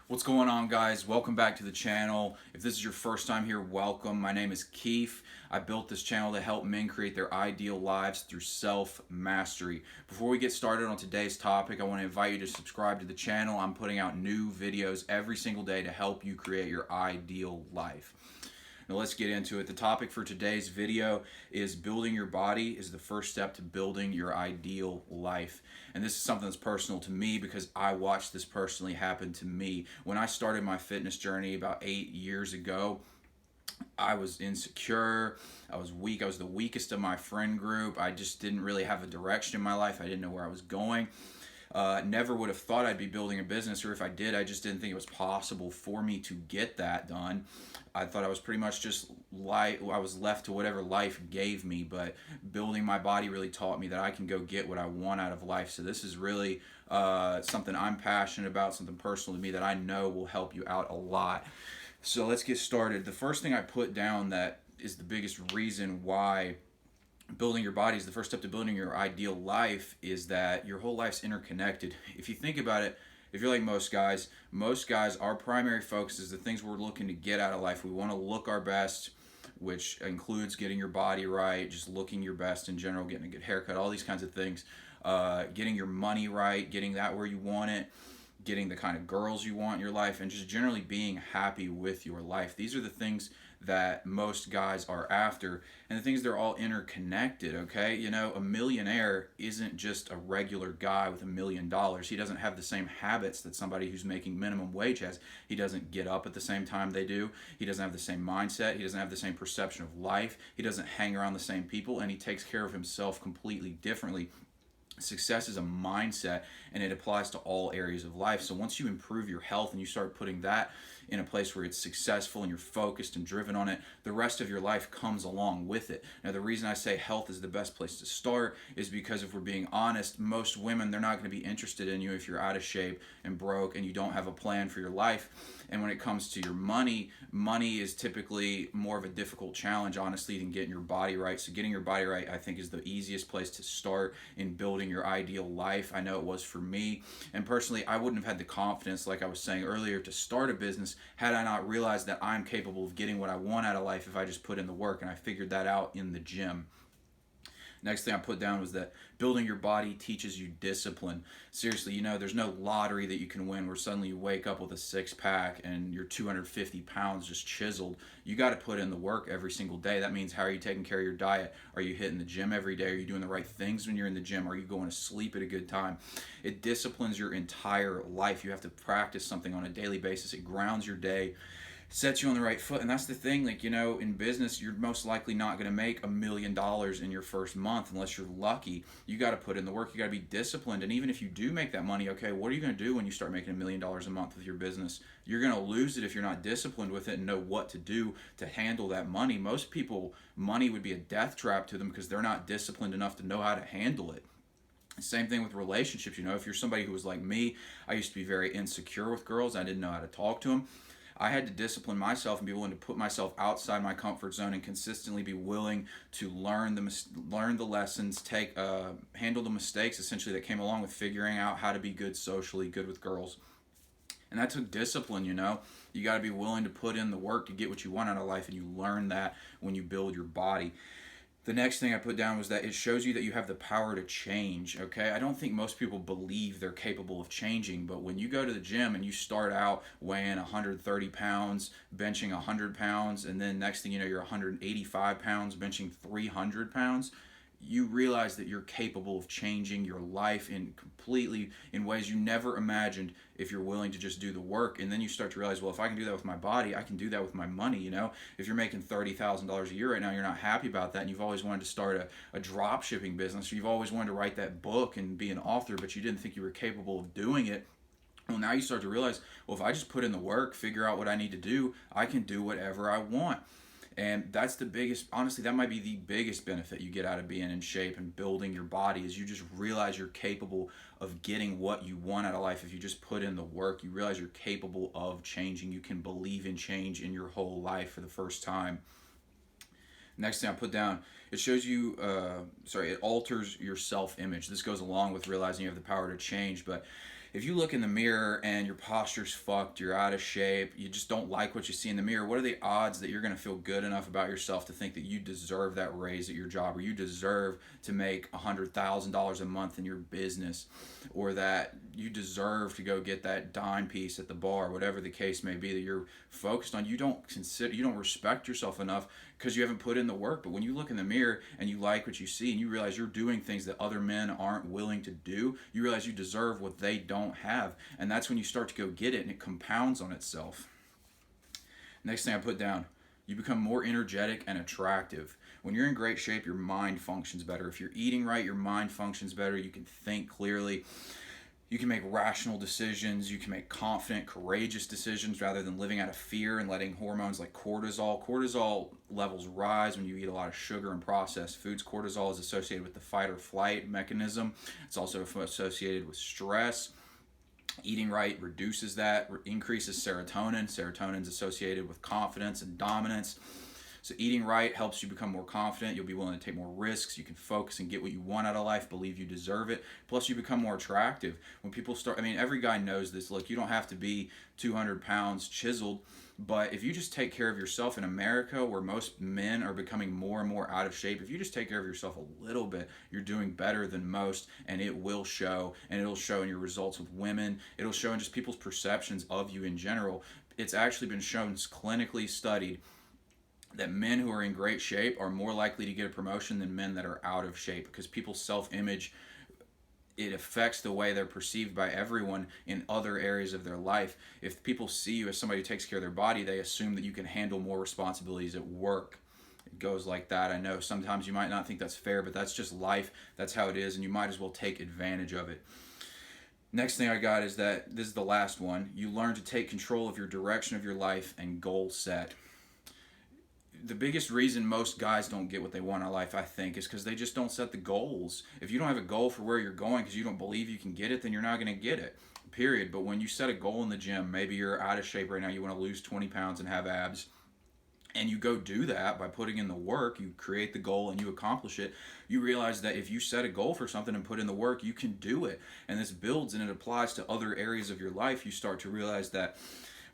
What's going on, guys? Welcome back to the channel. If this is your first time here, welcome. My name is Keith. I built this channel to help men create their ideal lives through self-mastery. Before we get started on today's topic, I want to invite you to subscribe to the channel. I'm putting out new videos every single day to help you create your ideal life. Now let's get into it. The topic for today's video is building your body is the first step to building your ideal life. And this is something that's personal to me because I watched this personally happen to me. When I started my fitness journey about 8 years ago, I was insecure, I was weak, I was the weakest of my friend group. I just didn't really have a direction in my life. I didn't know where I was going. Never would have thought I'd be building a business, or if I did, I just didn't think it was possible for me to get that done. I thought I was pretty much just I was left to whatever life gave me, but building my body really taught me that I can go get what I want out of life. So this is really something I'm passionate about, something personal to me that I know will help you out a lot. So let's get started. The first thing I put down that is the biggest reason why building your body is the first step to building your ideal life is that your whole life's interconnected. If you think about it, if you're like most guys, our primary focus is the things we're looking to get out of life. We want to look our best, which includes getting your body right, just looking your best in general, getting a good haircut, all these kinds of things, getting your money right, getting that where you want it, getting the kind of girls you want in your life, and just generally being happy with your life. These are the things that most guys are after, and the things, they're all interconnected. Okay, you know, a millionaire isn't just a regular guy with $1 million. He doesn't have the same habits that somebody who's making minimum wage has. He doesn't get up at the same time they do. He doesn't have the same mindset. He doesn't have the same perception of life. He doesn't hang around the same people, and he takes care of himself completely differently. Success is a mindset, and it applies to all areas of life. So once you improve your health and you start putting that in a place where it's successful and you're focused and driven on it, the rest of your life comes along with it. Now, the reason I say health is the best place to start is because if we're being honest, most women, they're not going to be interested in you if you're out of shape and broke and you don't have a plan for your life. And when it comes to your money is typically more of a difficult challenge, honestly, than getting your body right. So getting your body right, I think, is the easiest place to start in building your ideal life. I know it was for me. And personally, I wouldn't have had the confidence, like I was saying earlier, to start a business had I not realized that I'm capable of getting what I want out of life if I just put in the work. And I figured that out in the gym. Next thing I put down was that building your body teaches you discipline. Seriously, you know, there's no lottery that you can win where suddenly you wake up with a six-pack and you're 250 pounds just chiseled. You got to put in the work every single day. That means, how are you taking care of your diet? Are you hitting the gym every day? Are you doing the right things when you're in the gym? Are you going to sleep at a good time? It disciplines your entire life. You have to practice something on a daily basis. It grounds your day, sets you on the right foot. And that's the thing, like, you know, in business, you're most likely not going to make $1 million in your first month unless you're lucky. You got to put in the work. You got to be disciplined. And even if you do make that money, okay, what are you going to do when you start making $1 million a month with your business? You're going to lose it if you're not disciplined with it and know what to do to handle that money. Most people, money would be a death trap to them because they're not disciplined enough to know how to handle it. Same thing with relationships. You know, if you're somebody who was like me, I used to be very insecure with girls. I didn't know how to talk to them. I had to discipline myself and be willing to put myself outside my comfort zone and consistently be willing to learn the lessons, handle the mistakes essentially that came along with figuring out how to be good socially, good with girls. And that took discipline, you know. You got to be willing to put in the work to get what you want out of life, and you learn that when you build your body. The next thing I put down was that it shows you that you have the power to change, okay? I don't think most people believe they're capable of changing, but when you go to the gym and you start out weighing 130 pounds, benching 100 pounds, and then next thing you know, you're 185 pounds, benching 300 pounds, you realize that you're capable of changing your life in ways you never imagined if you're willing to just do the work. And then you start to realize, well, if I can do that with my body, I can do that with my money. You know, if you're making $30,000 a year right now, you're not happy about that, and you've always wanted to start a drop shipping business, or you've always wanted to write that book and be an author, but you didn't think you were capable of doing it. Well, now you start to realize, well, if I just put in the work, figure out what I need to do, I can do whatever I want. And that's the biggest, honestly, that might be the biggest benefit you get out of being in shape and building your body, is you just realize you're capable of getting what you want out of life. If you just put in the work, you realize you're capable of changing. You can believe in change in your whole life for the first time. Next thing I put down, it shows you, it alters your self-image. This goes along with realizing you have the power to change, but if you look in the mirror and your posture's fucked, you're out of shape, you just don't like what you see in the mirror, what are the odds that you're going to feel good enough about yourself to think that you deserve that raise at your job, or you deserve to make $100,000 a month in your business, or that you deserve to go get that dime piece at the bar, whatever the case may be that you're focused on? You don't respect yourself enough because you haven't put in the work. But when you look in the mirror and you like what you see and you realize you're doing things that other men aren't willing to do, you realize you deserve what they don't have. And that's when you start to go get it, and it compounds on itself. Next thing I put down, you become more energetic and attractive. When you're in great shape, your mind functions better. If you're eating right, your mind functions better. You can think clearly. You can make rational decisions. You can make confident, courageous decisions rather than living out of fear and letting hormones like cortisol. Cortisol levels rise when you eat a lot of sugar and processed foods. Cortisol is associated with the fight or flight mechanism. It's also associated with stress. Eating right reduces that, increases serotonin. Serotonin is associated with confidence and dominance. So eating right helps you become more confident. You'll be willing to take more risks. You can focus and get what you want out of life, believe you deserve it. Plus, you become more attractive. When people start, every guy knows this. Look, you don't have to be 200 pounds chiseled, but if you just take care of yourself in America, where most men are becoming more and more out of shape, if you just take care of yourself a little bit, you're doing better than most, and it will show. And it'll show in your results with women. It'll show in just people's perceptions of you in general. It's actually been shown, clinically studied, that men who are in great shape are more likely to get a promotion than men that are out of shape, because people's self-image, it affects the way they're perceived by everyone in other areas of their life. If people see you as somebody who takes care of their body, they assume that you can handle more responsibilities at work. It goes like that. I know sometimes you might not think that's fair, but that's just life. That's how it is, and you might as well take advantage of it. Next thing I got is that, this is the last one, you learn to take control of your direction of your life and goal set. The biggest reason most guys don't get what they want in life, I think, is because they just don't set the goals. If you don't have a goal for where you're going because you don't believe you can get it, then you're not going to get it, period. But when you set a goal in the gym, maybe you're out of shape right now, you want to lose 20 pounds and have abs, and you go do that by putting in the work, you create the goal and you accomplish it, you realize that if you set a goal for something and put in the work, you can do it. And this builds and it applies to other areas of your life. You start to realize that,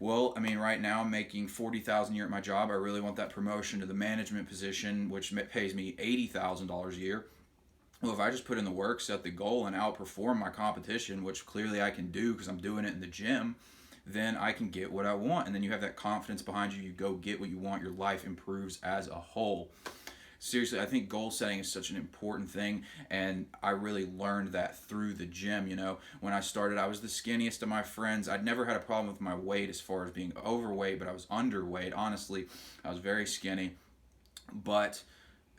well, right now I'm making $40,000 a year at my job. I really want that promotion to the management position, which pays me $80,000 a year. Well, if I just put in the work, set the goal, and outperform my competition, which clearly I can do because I'm doing it in the gym, then I can get what I want. And then you have that confidence behind you. You go get what you want. Your life improves as a whole. Seriously, I think goal setting is such an important thing, and I really learned that through the gym. When I started, I was the skinniest of my friends. I'd never had a problem with my weight as far as being overweight, but I was underweight. Honestly, I was very skinny. But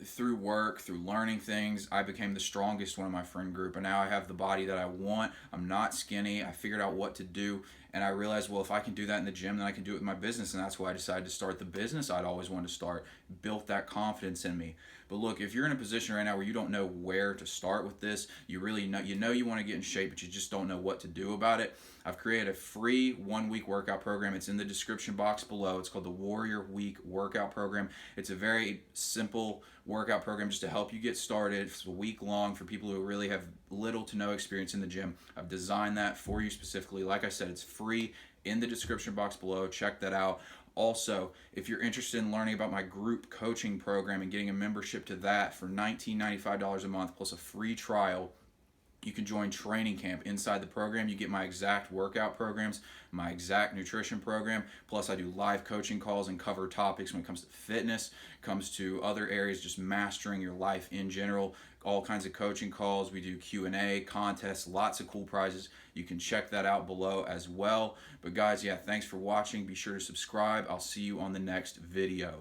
through work, through learning things, I became the strongest one in my friend group, and now I have the body that I want. I'm not skinny. I figured out what to do, and I realized, well, if I can do that in the gym, then I can do it with my business, and that's why I decided to start the business I'd always wanted to start. Built that confidence in me. But look, if you're in a position right now where you don't know where to start with this, you want to get in shape, but you just don't know what to do about it, I've created a free 1-week workout program. It's in the description box below. It's called the Warrior Week Workout Program. It's a very simple workout program just to help you get started. It's a week long for people who really have little to no experience in the gym. I've designed that for you specifically. Like I said, it's free in the description box below. Check that out. Also, if you're interested in learning about my group coaching program and getting a membership to that for $19.95 a month plus a free trial, you can join training camp. Inside the program, you get my exact workout programs, my exact nutrition program, plus I do live coaching calls and cover topics when it comes to fitness, comes to other areas, just mastering your life in general, all kinds of coaching calls. We do Q&A, contests, lots of cool prizes. You can check that out below as well. But guys, thanks for watching. Be sure to subscribe. I'll see you on the next video.